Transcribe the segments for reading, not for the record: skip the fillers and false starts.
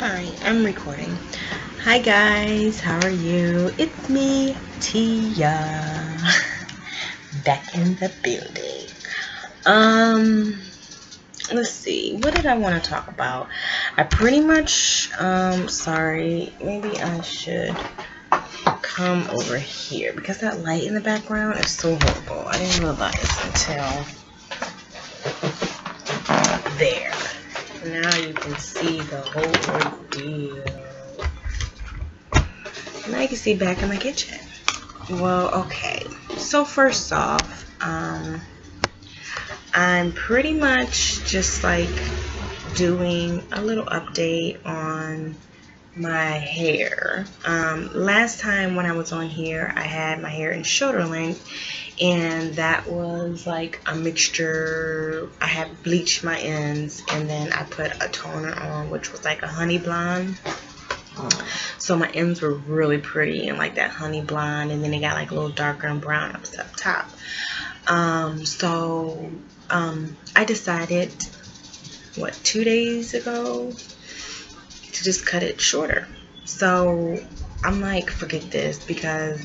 Alright, I'm recording. Hi guys, how are you? It's me, Tia. Back in the building. Let's see. What did I want to talk about? I pretty much, sorry. Maybe I should come over here because that light in the background is so horrible. I didn't realize until there. Now you can see the whole ordeal. Now you can see back in my kitchen. Well, okay. So first off, I'm pretty much just like doing a little update on my hair. Last time when I was on here, I had my hair in shoulder length, and that was like a mixture. I had bleached my ends, and then I put a toner on, which was like a honey blonde. So my ends were really pretty and like that honey blonde, and then they got like a little darker and brown up top. I decided, 2 days ago, to just cut it shorter. So I'm like, forget this, because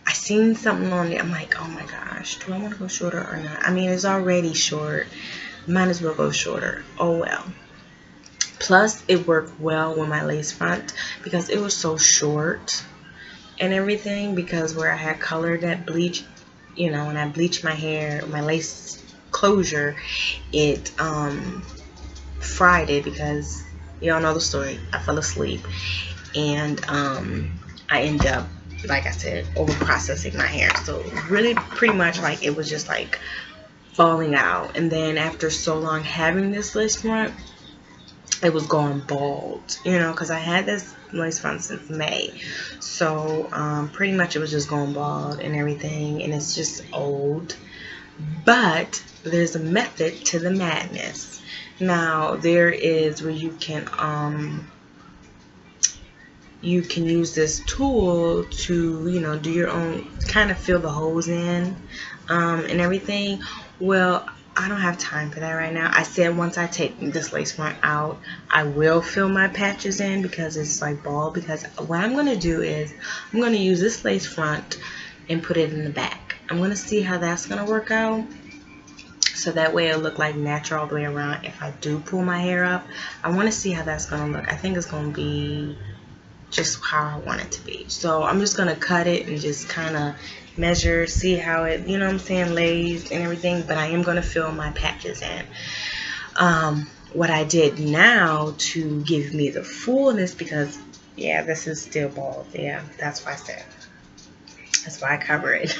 I seen something on it. I'm like, oh my gosh, do I want to go shorter or not? I mean, it's already short. Might as well go shorter. Oh well. Plus, it worked well with my lace front because it was so short and everything, because where I had colored that bleach, when I bleached my hair, my lace closure, it fried it because y'all know the story. I fell asleep and I ended up, like I said, over processing my hair. So really pretty much like it was just like falling out. And then after so long having this lace front, it was going bald, because I had this lace front since May. So pretty much it was just going bald and everything, and it's just old. But there's a method to the madness. Now there is where you can use this tool to do your own, kind of fill the holes in and everything. Well, I don't have time for that right now. I said once I take this lace front out, I will fill my patches in because it's like bald. Because what I'm going to do is I'm going to use this lace front and put it in the back. I'm going to see how that's going to work out. So that way it'll look like natural all the way around. If I do pull my hair up, I want to see how that's going to look. I think it's going to be just how I want it to be. So I'm just going to cut it and just kind of measure, see how it, lays and everything. But I am going to fill my patches in. What I did now to give me the fullness, because yeah, this is still bald. Yeah, that's why I said. That's why I cover it.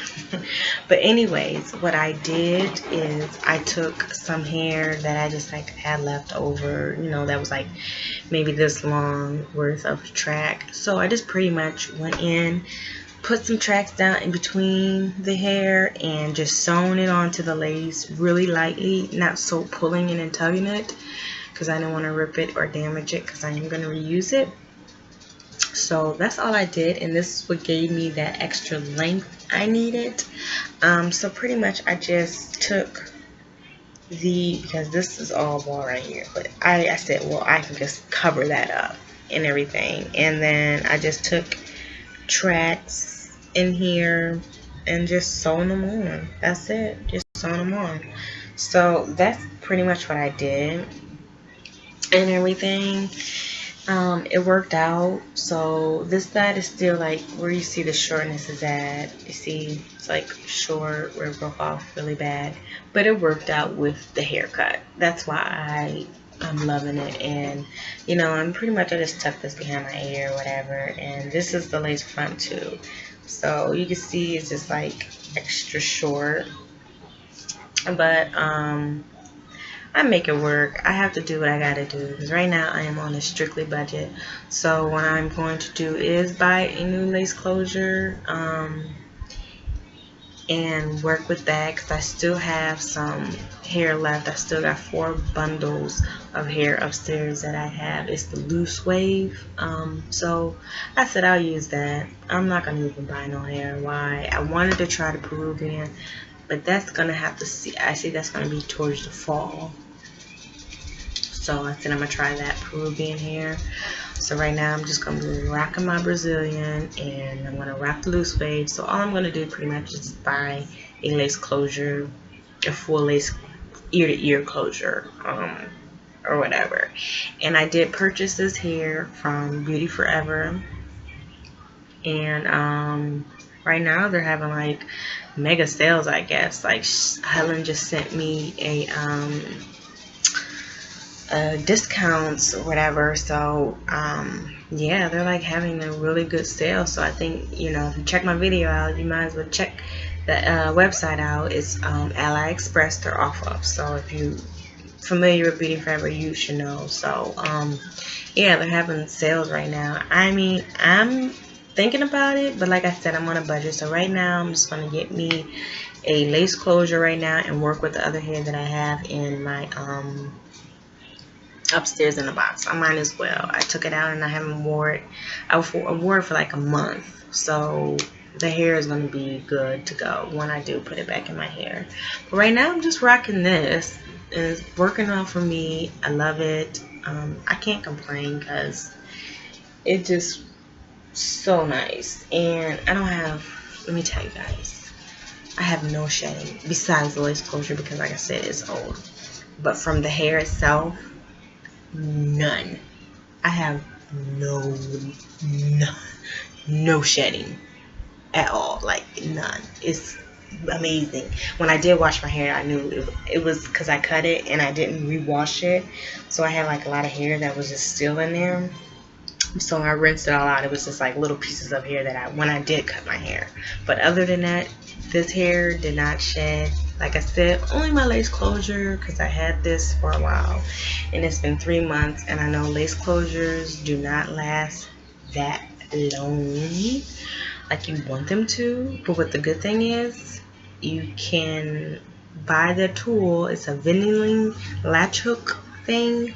But anyways, what I did is I took some hair that I just like had left over, that was like maybe this long worth of track. So I just pretty much went in, put some tracks down in between the hair, and just sewn it onto the lace really lightly, not so pulling in and tugging it, because I didn't want to rip it or damage it, because I am going to reuse it. So that's all I did, and this is what gave me that extra length I needed. So pretty much I just took because this is all ball right here, but I said, well, I can just cover that up and everything. And then I just took tracks in here and just sewn them on. That's it, just sewn them on. So that's pretty much what I did and everything. It worked out. So this side is still like where you see the shortness is at. You see it's like short where it broke off really bad, but it worked out with the haircut. That's why I'm loving it. And I'm pretty much, I just tuck this behind my ear or whatever, and this is the lace front too. So you can see it's just like extra short, but I make it work. I have to do what I gotta do, because right now I am on a strictly budget. So what I'm going to do is buy a new lace closure and work with that, because I still have some hair left. I still got 4 bundles of hair upstairs that I have. It's the loose wave. So I said I'll use that. I'm not gonna even buy no hair. Why? I wanted to try the Peruvian, but that's gonna have to see. I see that's gonna be towards the fall. So I said I'm gonna try that Peruvian hair. So right now I'm just gonna be rocking my Brazilian, and I'm gonna rock the loose wave. So all I'm gonna do pretty much is buy a lace closure, a full lace ear to ear closure, or whatever. And I did purchase this hair from Beauty Forever, and right now they're having like mega sales, I guess. Like Helen just sent me a discounts or whatever. So yeah, they're like having a really good sale. So I think, you know, if you check my video out, you might as well check the website out. It's AliExpress they're off of. So if you familiar with Beauty Forever, you should know. So yeah, they're having sales right now. I mean, I'm thinking about it, but like I said, I'm on a budget. So right now I'm just gonna get me a lace closure right now and work with the other hair that I have in my upstairs in the box. I might as well. I took it out and I haven't wore it. I wore it for like a month, so the hair is going to be good to go when I do put it back in my hair. But right now I'm just rocking this, and it's working out for me. I love it. I can't complain because it just so nice. And I don't have, let me tell you guys, I have no shedding besides the lace closure because like I said, it's old. But from the hair itself, none. I have no shedding at all, like none. It's amazing. When I did wash my hair, I knew it was because I cut it and I didn't rewash it, so I had like a lot of hair that was just still in there. So when I rinsed it all out, it was just like little pieces of hair that when I did cut my hair. But other than that, this hair did not shed. Like I said, only my lace closure, because I had this for a while and it's been 3 months, and I know lace closures do not last that long like you want them to. But what the good thing is, you can buy the tool. It's a vending latch hook thing.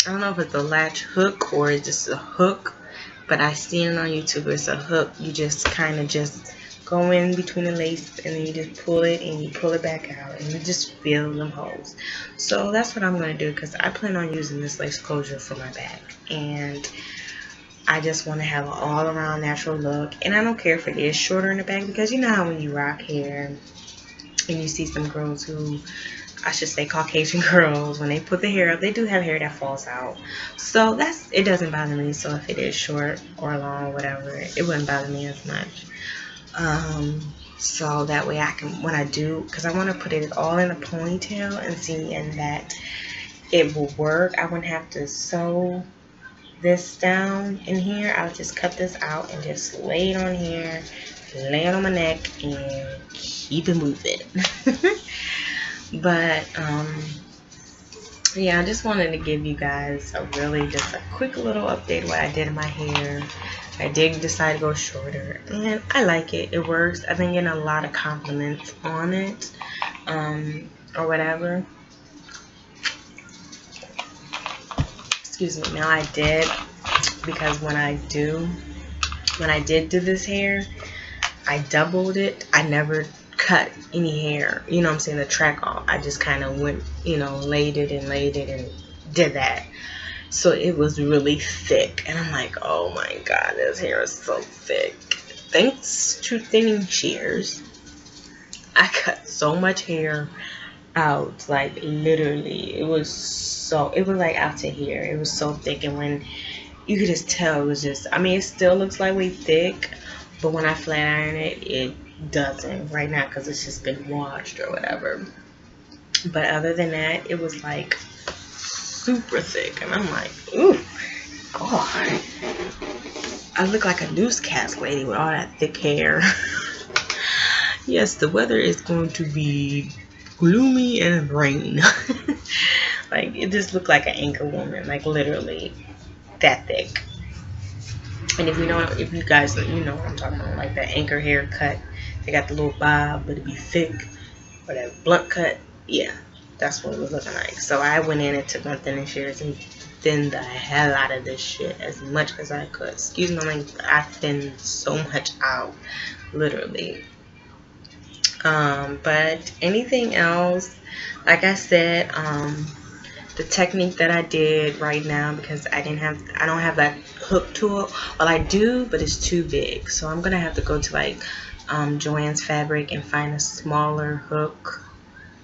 I don't know if it's a latch hook or it's just a hook, but I seen it on YouTube. It's a hook. You just kind of just go in between the lace and then you just pull it and you pull it back out and you just fill them holes. So that's what I'm going to do, because I plan on using this lace closure for my back, and I just want to have an all around natural look. And I don't care if it is shorter in the back, because you know how when you rock hair and you see some girls who, I should say Caucasian girls, when they put the hair up, they do have hair that falls out. So it doesn't bother me. So if it is short or long or whatever, it wouldn't bother me as much. So that way I can, when I do, because I want to put it all in a ponytail and see and that it will work. I wouldn't have to sew this down in here. I'll just cut this out and just lay it on here, lay it on my neck, and keep it moving. But yeah, I just wanted to give you guys just a quick little update what I did in my hair. I did decide to go shorter, and I like it. It works. I've been getting a lot of compliments on it, or whatever. Excuse me. Now I did, because when I did do this hair, I doubled it. I never cut any hair, you know what I'm saying, the track off. I just kind of went, you know, laid it and did that. So it was really thick, and I'm like, oh my god, this hair is so thick. Thanks to thinning shears, I cut so much hair out, like literally it was like out to here. It was so thick, and when you could just tell, it was just, I mean, it still looks like way thick, but when I flat iron it, it doesn't right now because it's just been washed or whatever. But other than that, it was like super thick, and I'm like, ooh, god, I look like a newscast lady with all that thick hair. Yes, the weather is going to be gloomy and rain. Like, it just looked like an anchor woman, like literally that thick. And if you guys, you know what I'm talking about, like that anchor haircut. They got the little bob, but it'd be thick, or that blunt cut. Yeah, that's what it was looking like. So I went in and took my thinning shears and thinned the hell out of this shit as much as I could. Excuse my language, I thinned so much out, literally. But anything else, like I said, the technique that I did right now, because I don't have that hook tool. Well, I do, but it's too big, so I'm gonna have to go to like Joann's Fabric and find a smaller hook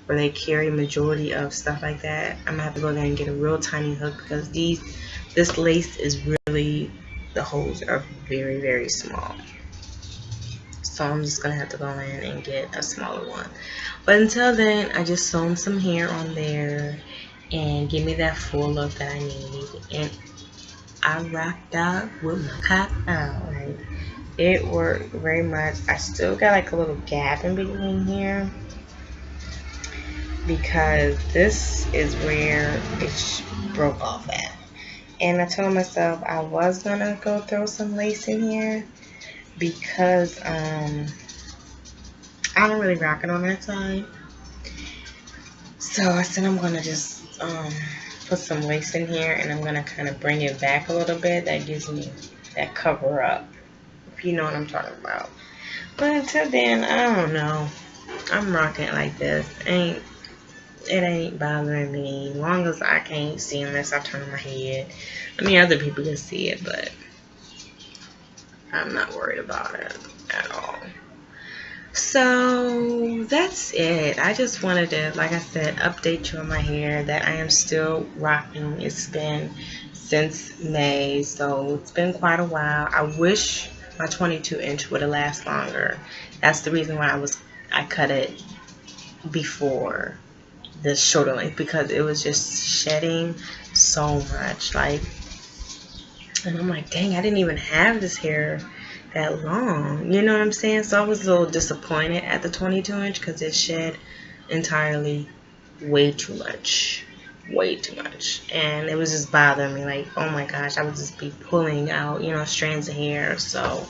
where they carry majority of stuff like that. I'm gonna have to go there and get a real tiny hook, because this lace is really, the holes are very, very small. So I'm just gonna have to go in and get a smaller one. But until then, I just sewn some hair on there and give me that full look that I need. And I rocked out with my cop out. Like, it worked very much. I still got like a little gap in between here, because this is where it broke off at. And I told myself I was gonna go throw some lace in here, because I don't really rock it on that side. So I said I'm gonna just put some lace in here, and I'm gonna kind of bring it back a little bit. That gives me that cover up, if you know what I'm talking about. But until then, I don't know. I'm rocking it like this. It ain't bothering me, as long as I can't see unless I turn my head. I mean, other people can see it, but I'm not worried about it at all. So that's it. I just wanted to, like I said, update you on my hair, that I am still rocking. It's been since May, so it's been quite a while. I wish my 22-inch would have lasted longer. That's the reason why I cut it before the shoulder length, because it was just shedding so much. Like, and I'm like, dang, I didn't even have this hair that long, you know what I'm saying? So I was a little disappointed at the 22-inch, because it shed entirely way too much, and it was just bothering me. Like, oh my gosh, I would just be pulling out, you know, strands of hair. So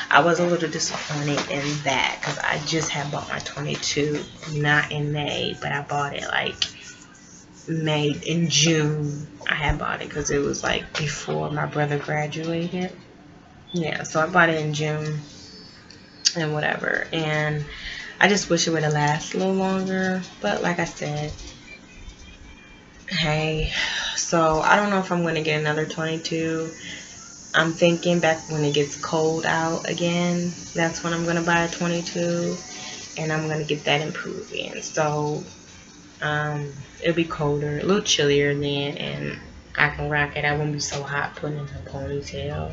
I was a little disappointed in that, because I just had bought my 22 not in May, but I bought it like in June. I had bought it because it was like before my brother graduated. Yeah, so I bought it in June and whatever, and I just wish it would have lasted a little longer. But like I said, hey, so I don't know if I'm going to get another 22. I'm thinking back when it gets cold out again, that's when I'm going to buy a 22, and I'm going to get that improved in. So it'll be colder, a little chillier then, and I can rock it. I won't be so hot putting in a ponytail.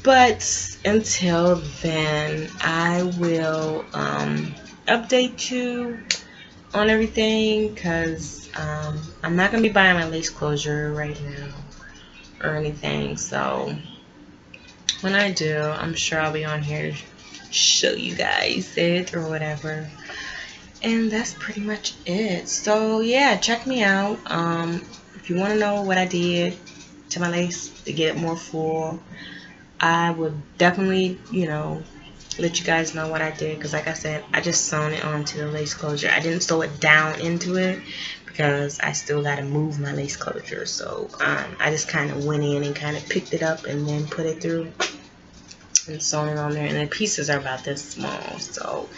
But until then, I will update you on everything, because I'm not going to be buying my lace closure right now or anything. So when I do, I'm sure I'll be on here to show you guys it or whatever. And that's pretty much it. So yeah, check me out. If you want to know what I did to my lace to get it more full, I would definitely, you know, let you guys know what I did, because like I said, I just sewn it onto the lace closure. I didn't sew it down into it, because I still got to move my lace closure. So I just kind of went in and kind of picked it up and then put it through and sewn it on there. And the pieces are about this small, so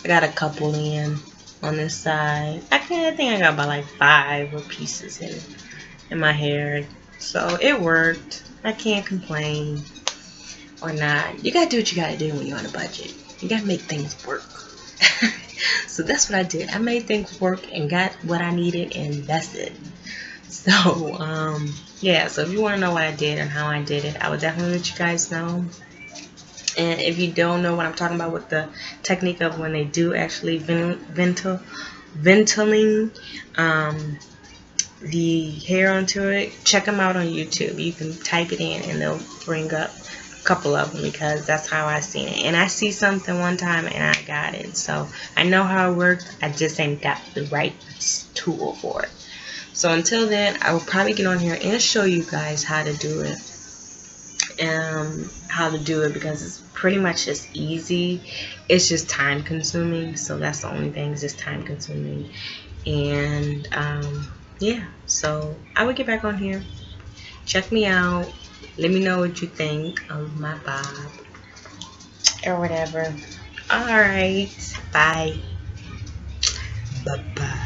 I got a couple in on this side. I think I got about like 5 pieces in my hair, so it worked. I can't complain. Or not. You gotta do what you gotta do when you're on a budget. You gotta make things work. So that's what I did. I made things work and got what I needed, and that's it. So yeah, so if you want to know what I did and how I did it, I would definitely let you guys know. And if you don't know what I'm talking about with the technique of when they do actually ventiling the hair onto it, check them out on YouTube. You can type it in and they'll bring up couple of them, because that's how I seen it. And I see something one time and I got it, so I know how it works. I just ain't got the right tool for it. So until then, I will probably get on here and show you guys how to do it, because it's pretty much just easy. It's just time consuming, so that's the only thing, is just time consuming. And yeah, so I will get back on here. Check me out. Let me know what you think of my bob or whatever. Alright, bye. Bye-bye.